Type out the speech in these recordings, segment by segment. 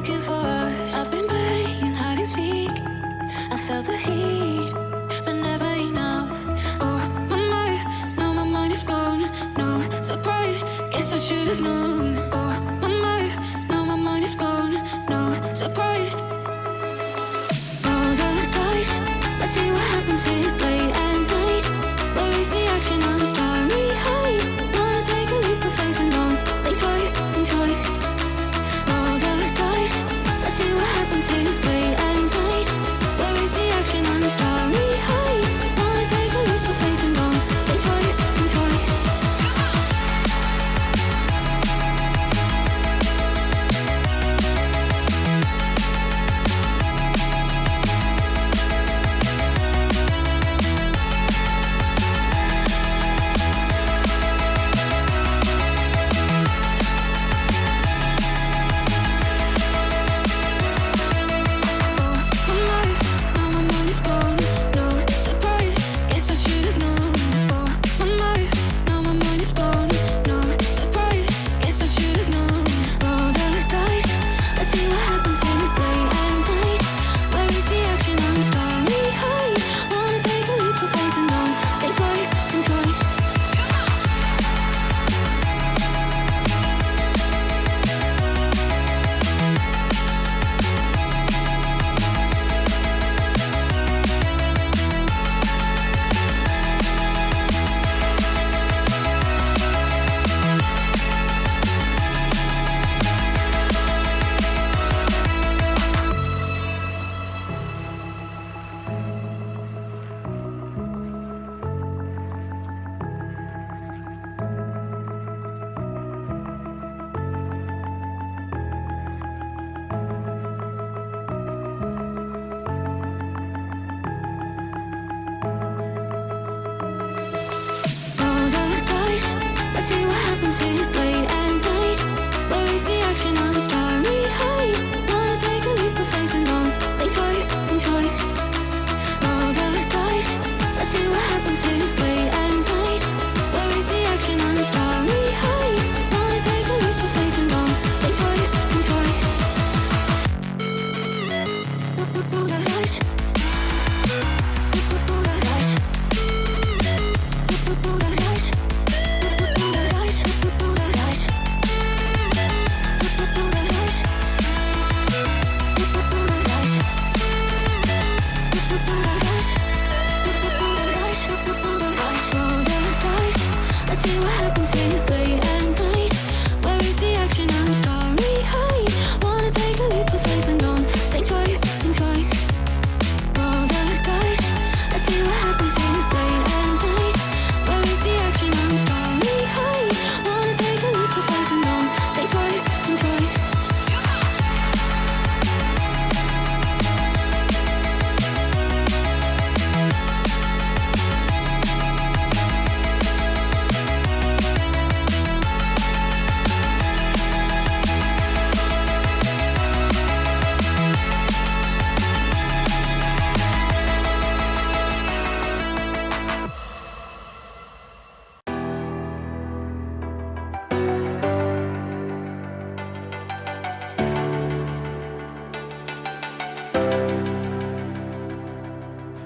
looking for us. I've been playing hide and seek. I felt the heat, but never enough. Oh, my mind, now my mind is blown. No surprise, guess I should have known. Oh, my mind, now my mind is blown. No surprise. Roll the dice, let's see what happens. It's late at night. Where is the action? I'm starry eyed. Wanna take a leap of faith and don't think twice, think twice. Roll the dice, let's see what happens. It's late at night. Where is the action? I'm starry eyed. Wanna take a leap of faith and don't think twice, think twice. Let's see what happens. It's late at night. Where is the action? I'm starry eyed. Wanna take a leap of faith and don't think twice, think twice. Roll the dice. Let's see what happens. It's late at night. Where is the action? I'm starry eyed. Wanna take a leap of faith and don't think twice, think twice. Roll the dice. Roll the dice. Roll the dice. Let's see what happens. It's late at night. Where is the action? I'm starry eyed. Wanna take a leap of faith and don't think twice, think twice. Roll the dice. Let's see what happens. It's late at night. Where is the action? I'm starry eyed. Wanna take a leap of faith and don't think twice, think twice.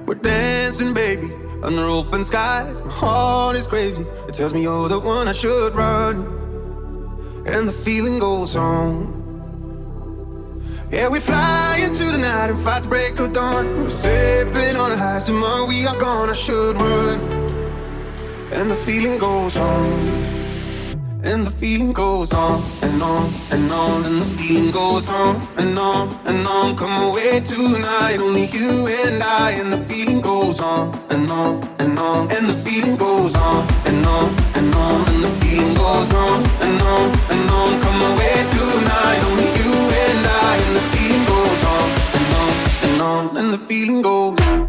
We're dancing, baby, under open skies. My heart is crazy. It tells me you're the one I should run, and the feeling goes on. Yeah, we fly into the night and fight the break of dawn. We're sipping on the highs. Tomorrow we are gone. I should run, and the feeling goes on. And the feeling goes on and on and on, and the feeling goes on and on and on. Come away tonight, only you and I. And the feeling goes on and on and on, and the feeling goes on and on and on, and the feeling goes on and on and on. Come away tonight, only you and I. And the feeling goes on and on and on, and the feeling goes on.